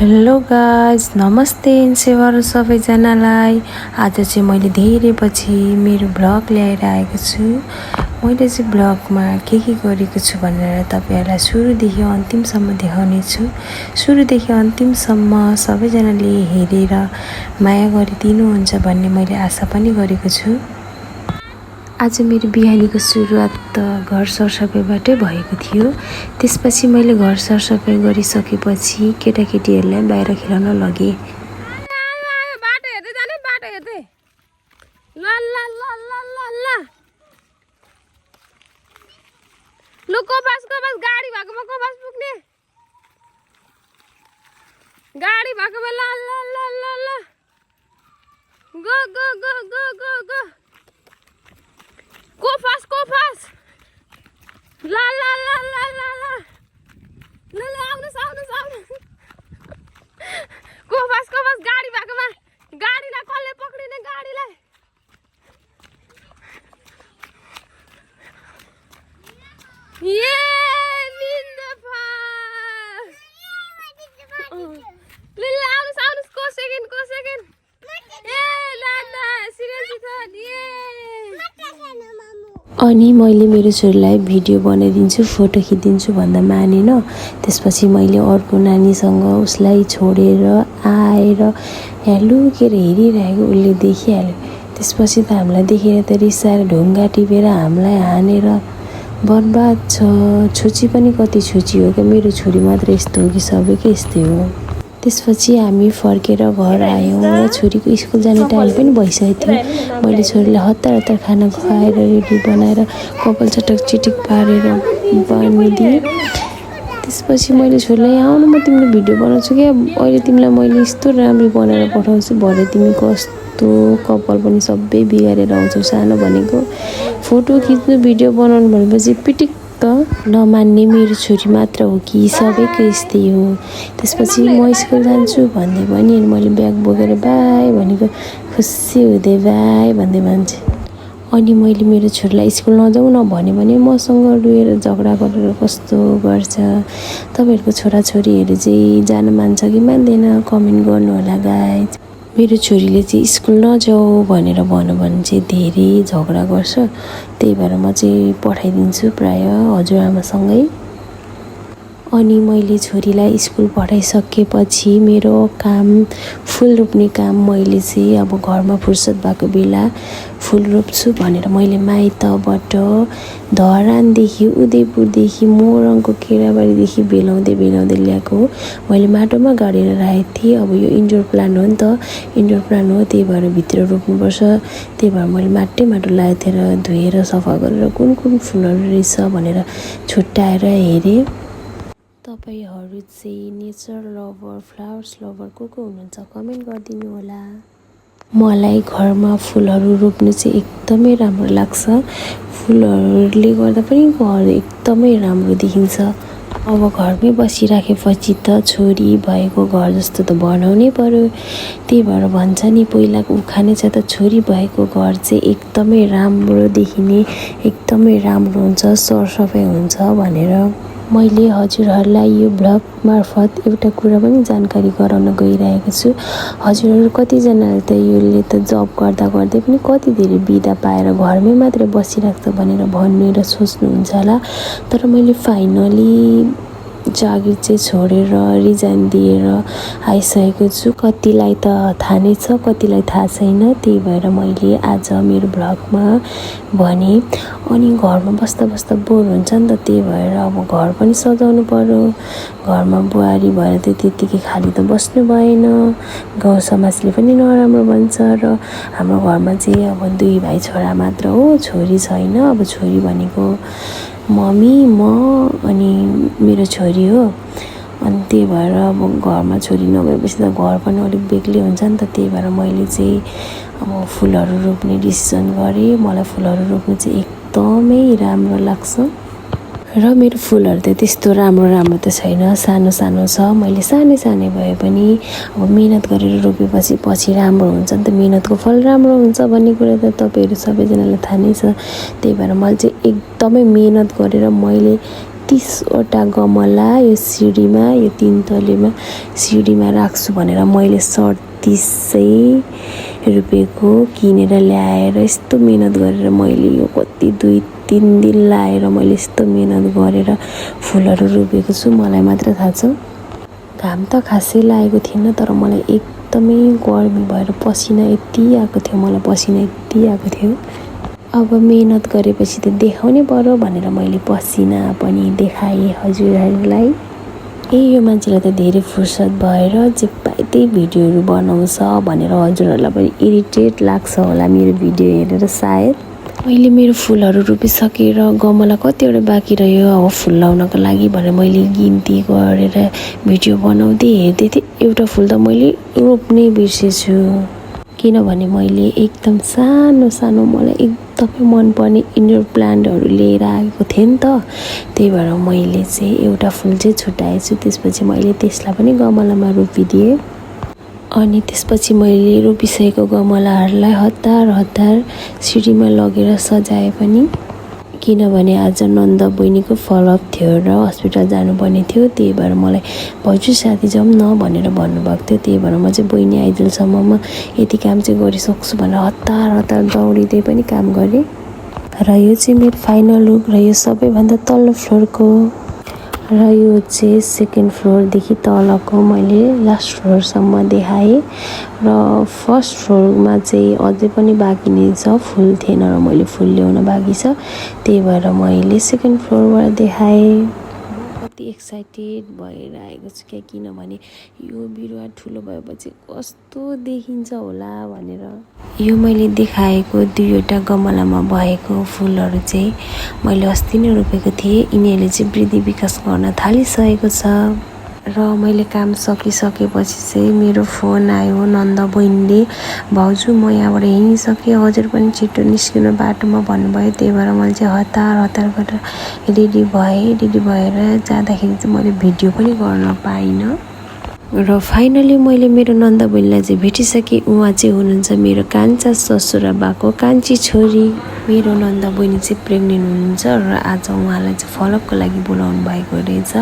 Hello guys, नमस्ते सेवाहरू सबैजनालाई। आज चाहिँ मैले धेरै पछि मेरो भ्लग ल्याएर आएको छु। मैले चाहिँ भ्लगमा के गरेको छु भनेर तपाईहरुलाई सुरुदेखि अन्तिमसम्म देखाउने छु। सुरुदेखि अन्तिमसम्म सबैजनाले हेरेर माया गरिदिनुहुन्छ भन्ने मैले आशा पनि गरेको छु। आज मेरो बिहानीको सुरुवात त घर सरसफाइबाटै भएको थियो। त्यसपछि मैले घर सरसफाइ गरिसकेपछि केटाकेटीहरूलाई बाहिर खेलाउन लगे। गाडी भएको बेला go go go go go go Go fast. La आउनुस् Go fast गाडी भएकोमा गाडीलाई कसले पक्रिने गाडीलाई आउनुस् को सेकेन्ड अनि मैले मेरो छोरीलाई भिडियो बनाइदिन्छु, फोटो खिचिदिन्छु भन्दा मानेन। त्यसपछि मैले अर्को नानीसँग उसलाई छोडेर आएर यहाँ लुकेर हेरिरहेको उसले देखिहाल्यो। त्यसपछि त हामीलाई देखेर त रिसाएर ढुङ्गा टिपेर हामीलाई हानेर बर्बाद छ। छुची पनि कति छुची हो क्या, मेरो छोरी मात्र यस्तो हो कि सबैकै यस्तै हो। त्यसपछि हामी फर्केर घर आयौँ र छोरीको स्कुल जाने टाइम पनि भइसकेको थियो। मैले छोरीलाई हतार खाना खुवाएर रेडी बनाएर कपाल चटक चिटिक पारेर बनिदिएँ। त्यसपछि मैले छोरीलाई आउनु म तिमीले भिडियो बनाउँछु क्या, अहिले तिमीलाई मैले यस्तो राम्रो बनाएर पठाउँछु, भरे तिमी कस्तो कपाल पनि सबै बिगारेर आउँछौ। सानो भनेको फोटो खिच्नु भिडियो बनाउनु भनेपछि पिटिक नमान्ने मेरो छोरी मात्र हो कि सबैको यस्तै हो। त्यसपछि म स्कुल जान्छु भन्दै पनि मैले ब्याग बोकेर बाई भनेको खुसी हुँदै बाई भन्दै भन्छ। अनि मैले मेरो छोरीलाई स्कुल नजाउँ न भने मसँग रुएर झगडा गरेर कस्तो गर्छ। तपाईँहरूको छोराछोरीहरू चाहिँ जान मान्छ कि मान्दैन कमेन्ट गर्नु होला गाइज। मेरो छोरीले चाहिँ स्कुल नजाऊ भनेर भन्यो भने चाहिँ धेरै झगडा गर्छ। त्यही भएर म चाहिँ पठाइदिन्छु प्राय हजुरआमासँगै। अनि मैले छोरीलाई स्कुल पठाइसकेपछि मेरो काम फुल रोप्ने काम मैले चाहिँ अब घरमा फुर्सद भएको बेला फुल रोप्छु भनेर मैले माइतबाट धरानदेखि उदयपुरदेखि मोरङको केराबारीदेखि बेलाउँदै ल्याएको मैले माटोमा गाडेर राखेको थिएँ। अब यो इन्डोर प्लान्ट हो नि त, इन्डोर प्लान्ट हो, त्यही भएर भित्र रोप्नुपर्छ। त्यही भएर मैले माटो ल्याएको थिएँ र धोएर सफा गरेर कुन फुलहरू रहेछ भनेर छुट्याएर हेरेँ। तपाईहरु चाहिँ नेचर लभर, फ्लावर्स लभर को हुनुहुन्छ कमेन्ट गरिदिनु होला। मलाई घरमा फुलहरू रोप्नु चाहिँ एकदमै राम्रो लाग्छ। फुलहरूले गर्दा पनि घर एकदमै राम्रो देखिन्छ। अब घरमै बसिराखेपछि त छोरी भएको घर जस्तो त बनाउनै पर्यो। त्यही भएर भन्छ नि पहिलाको उखानै छ त, छोरी भएको घर चाहिँ एकदमै राम्रो देखिने, एकदमै राम्रो हुन्छ, सरसफाइ हुन्छ भनेर। मैले हजुरहरूलाई यो भ्लग मार्फत एउटा कुरा पनि जानकारी गराउन गइरहेको छु। हजुरहरू कतिजनाले त यसले त जब गर्दा पनि कति धेरै बिदा पाएर घरमै मात्रै बसिराख्छ भनेर भन्ने र सोच्नुहुन्छ होला। तर मैले फाइनली जागिर चाहिँ छोडेर रिजाइन दिएर आइसकेको छु। कतिलाई त थाहा नै छ, कतिलाई थाहा छैन। त्यही भएर मैले आज मेरो भ्लगमा भने। अनि घरमा बस्दा बोर हुन्छ नि त, त्यही भएर अब घर पनि सजाउनु पर्यो। घरमा बुहारी भएर त त्यतिकै खाली त बस्नु भएन, गाउँ समाजले पनि नराम्रो भन्छ। र हाम्रो घरमा चाहिँ अब 2 भाइ छोरा मात्र हो, छोरी छैन। अब छोरी भनेको मम्मी, म अनि मेरो छोरी हो। अनि त्यही भएर अब घरमा छोरी नभएपछि त घर पनि अलिक बेग्लै हुन्छ नि त। त्यही भएर मैले चाहिँ अब फुलहरू रोप्ने डिसिजन गरेँ। मलाई फुलहरू रोप्नु चाहिँ एकदमै राम्रो लाग्छ। र मेरो फुलहरू त त्यस्तो राम्रो त छैन, सानो छ। मैले सानै भए पनि अब मेहनत गरेर रोपेपछि पछि राम्रो हुन्छ नि त, मेहनतको फल राम्रो हुन्छ भन्ने कुरा त तपाईँहरू सबैजनालाई थाहा नै छ। त्यही भएर मैले चाहिँ एकदमै मेहनत गरेर मैले 30वटा गमला यो सिडीमा यो 3 तलेमा सिडीमा राख्छु भनेर मैले 3700 रुपैयाँको किनेर ल्याएर यस्तो मेहनत गरेर मैले यो कति 2-3 दिन लाएर मैले यस्तो मेहनत गरेर फुलहरू रोपेको छु। मलाई मात्र थाहा छ। घाम त खासै लागेको थिएन तर मलाई एकदमै गर्मी भएर पसिना यति आएको थियो, मलाई पसिना यति आएको थियो। अब मेहनत गरेपछि त देखाउनै पर्यो भनेर मैले पसिना पनि देखाएँ हजुरहरूलाई। यो मान्छेलाई त धेरै फुर्सद भएर जे पाए त्यही भिडियोहरू बनाउँछ भनेर हजुरहरूलाई पनि इरिटेट लाग्छ होला मेरो भिडियो हेरेर सायद। मैले मेरो फुलहरू रोपिसकेर गमला कतिवटा बाँकी रह्यो अब फुल लाउनको लागि भनेर मैले गिन्ती गरेर भिडियो बनाउँदै हेर्दै थिएँ। एउटा फुल त मैले रोप्नै बिर्सेछु किनभने मैले एकदम सानो सानो मलाई एकदमै मनपर्ने इन्डोर प्लान्टहरू लिएर आएको थिएँ नि त। त्यही भएर मैले चाहिँ एउटा फुल चाहिँ छुट्याएछु। त्यसपछि मैले त्यसलाई पनि गमलामा रोपिदिएँ। अनि त्यसपछि मैले रोपिसकेको गमलाहरूलाई हतार सिडीमा लगेर सजाएँ पनि किनभने आज नन्द बहिनीको फलोअप थियो र हस्पिटल जानुपर्ने थियो। त्यही भएर मलाई भाउजू साथी जाउँ न भनेर भन्नुभएको थियो। त्यही भएर म चाहिँ बहिनी आइजेलसम्ममा यति काम चाहिँ गरिसक्छु भनेर हतार दौडिँदै पनि काम गरेँ। र यो चाहिँ मेरो फाइनल लुक र यो सबैभन्दा तल्लो फ्लोरको र यो चाहिँ सेकेन्ड फ्लोरदेखि तलको मैले लास्ट फ्लोरसम्म देखाएँ र फर्स्ट फ्लोरमा चाहिँ अझै पनि बाँकी नै छ, फुल थिएन र मैले फुल ल्याउन बाँकी छ। त्यही भएर मैले सेकेन्ड फ्लोरबाट देखाएँ। कति एक्साइटेड भएर आएको छु क्या किनभने यो बिरुवा ठुलो भएपछि कस्तो देखिन्छ होला भनेर। यो मैले देखाएको 2वटा गमलामा भएको फुलहरू चाहिँ मैले अस्ति नै रोपेको थिएँ। यिनीहरूले चाहिँ वृद्धि विकास गर्न थालिसकेको छ र मैले काम सकिसकेपछि चाहिँ मेरो फोन आयो। नन्द बहिनीले भाउजू म यहाँबाट हिँडिसकेँ, हजुर पनि छिटो निस्किनु बाटोमा भन्नुभयो। त्यही भएर मैले चाहिँ हतार गरेर रेडी भएँ। रेडी भएर जाँदाखेरि चाहिँ मैले भिडियो पनि गर्न पाइनँ र फाइनली मैले मेरो नन्द बहिनीलाई चाहिँ भेटिसकेँ। उहाँ चाहिँ हुनुहुन्छ मेरो कान्छा ससुराबाको कान्छी छोरी। मेरो नन्द बहिनी चाहिँ प्रेग्नेन्ट हुनुहुन्छ र आज उहाँलाई चाहिँ फलोअपको लागि बोलाउनु भएको रहेछ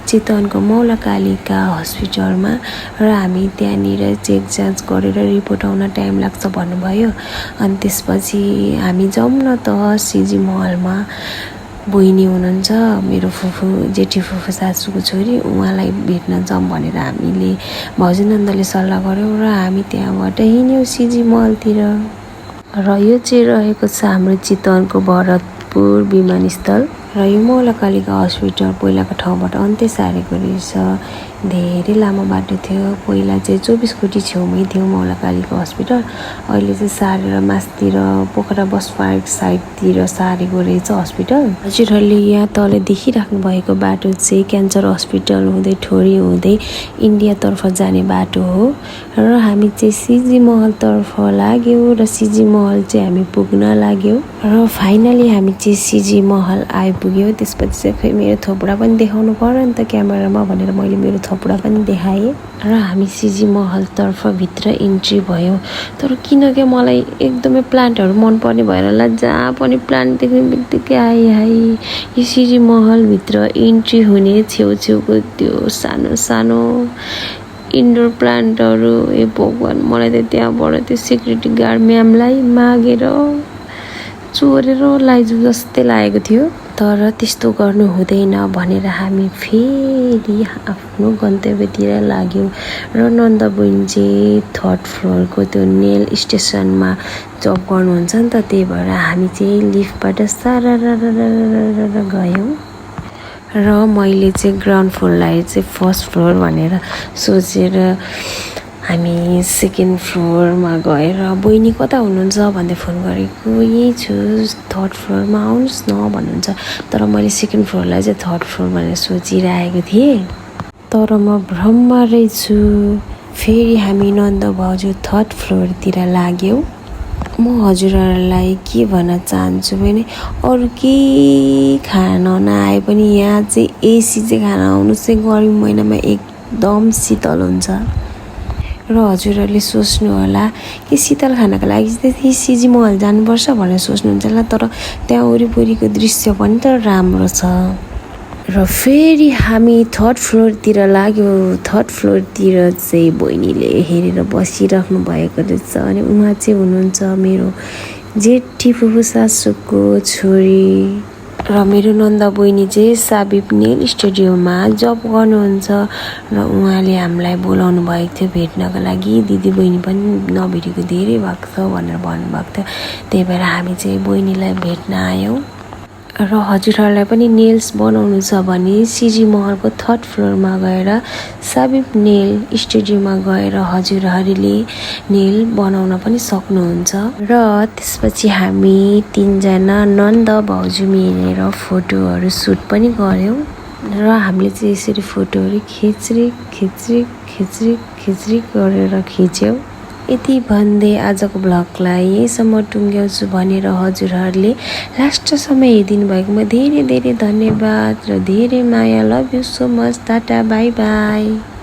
चितवनको मौलाकालिका हस्पिटलमा र हामी त्यहाँनिर चेक जाँच गरेर रिपोर्ट आउन टाइम लाग्छ भन्नुभयो। अनि त्यसपछि हामी जाउँ न त सिजी महलमा। बहिनी हुनुहुन्छ मेरो फुफू जेठी फुफू सासूको छोरी, उहाँलाई भेट्न जाउँ भनेर हामीले भाउजू नन्दले सल्लाह गऱ्यौँ र हामी त्यहाँबाट हिँड्यौँ सिजी महलतिर। र यो चाहिँ रहेको छ हाम्रो चितवनको भरतपुर विमानस्थल र यो मौलाकालिका हस्पिटल पहिलाको ठाउँबाट अन्त्य सारेको रहेछ। धेरै लामो बाटो थियो। पहिला चाहिँ 24 कोटी छेउमै थियो मौलाकालिका हस्पिटल, अहिले चाहिँ सारेर मास्तिर पोखरा बस पार्क साइडतिर सारेको रहेछ हस्पिटल। हजुरहरूले यहाँ तल देखिराख्नु भएको बाटो चाहिँ क्यान्सर हस्पिटल हुँदै ठोरी हुँदै इन्डियातर्फ जाने बाटो हो र हामी चाहिँ सिजी महलतर्फ लाग्यौँ र सिजी महल चाहिँ हामी पुग्न लाग्यौँ र फाइनली हामी चाहिँ सिजी महल आइपुग्यौँ। त्यसपछि चाहिँ खै मेरो थोपडा पनि देखाउनु पर्यो नि त क्यामेरामा भनेर मैले मेरो थोपडा पनि देखाएँ र हामी सिजी महलतर्फ भित्र इन्ट्री भयौँ। तर किनकि मलाई एकदमै प्लान्टहरू मनपर्ने भएर होला जहाँ पनि प्लान्ट देख्ने बित्तिकै आइ यो सिजी महलभित्र इन्ट्री हुने छेउछेउको त्यो सानो सानो इन्डोर प्लान्टहरू ए भगवान्, मलाई त त्यहाँबाट त्यो सिक्युरिटी गार्ड म्यामलाई मागेर चोरेर लाइजु जस्तै लागेको थियो। तर त्यस्तो गर्नु हुँदैन भनेर हामी फेरि आफ्नो गन्तव्यतिर लाग्यौँ र नन्द बहिनी चाहिँ 3rd फ्लोरको त्यो नेल स्टेसनमा जब गर्नुहुन्छ नि त। त्यही भएर हामी चाहिँ लिफ्टबाट सारा गयौँ र मैले चाहिँ ग्राउन्ड फ्लोरलाई चाहिँ 1st फ्लोर भनेर सोचेर हामी 2nd फ्लोरमा गएर बहिनी कता हुनुहुन्छ भन्दै फोन गरेको, यही छु 3rd फ्लोरमा आउनुहोस् न भन्नुहुन्छ। तर मैले 2nd फ्लोरलाई चाहिँ 3rd फ्लोर भनेर सोचिरहेको थिएँ तर म भ्रममा रहेछु। फेरि हामी नन्द भाउजू 3rd फ्लोरतिर लाग्यौँ। म हजुरहरूलाई के भन्न चाहन्छु भने अरू केही खान नआए पनि यहाँ चाहिँ एसी चाहिँ खान आउनु चाहिँ गर्मी महिनामा एकदम शीतल हुन्छ र हजुरहरूले सोच्नु होला कि शीतल खानको लागि चाहिँ सिजी महल जानुपर्छ भनेर सोच्नुहुन्छ होला। तर त्यहाँ वरिपरिको दृश्य पनि त राम्रो छ र फेरि हामी थर्ड फ्लोरतिर लाग्यो। थर्ड फ्लोरतिर चाहिँ बहिनीले हेरेर बसिराख्नु भएको रहेछ। अनि उहाँ चाहिँ हुनुहुन्छ मेरो जेठी फुपू सासूको छोरी र मेरो नन्दा बहिनी चाहिँ साबिप नेल स्टुडियोमा जब गर्नुहुन्छ र उहाँले हामीलाई बोलाउनु भएको थियो भेट्नको लागि। दिदी बहिनी पनि नभेटेको धेरै भएको छ भनेर भन्नुभएको थियो, त्यही भएर हामी चाहिँ बहिनीलाई भेट्न आयौँ। र हजुरहरूलाई पनि नेल्स बनाउनु छ भने सिजी महलको थर्ड फ्लोरमा गएर साबिप नेल स्टुडियोमा गएर हजुरहरूले नेल बनाउन पनि सक्नुहुन्छ। र त्यसपछि हामी 3 जना नन्द भाउजू मिलेर फोटोहरू सुट पनि गऱ्यौँ। र हामीले चाहिँ यसरी फोटोहरू खिच्री गरेर खिच्यौँ। यति भन्दै आजको भ्लगलाई यहीँसम्म टुङ्ग्याउँछु भनेर हजुरहरूले लास्टसम्म हेरिदिनु भएकोमा धेरै धेरै धन्यवाद र धेरै माया। Love you so much. Ta-ta bye by.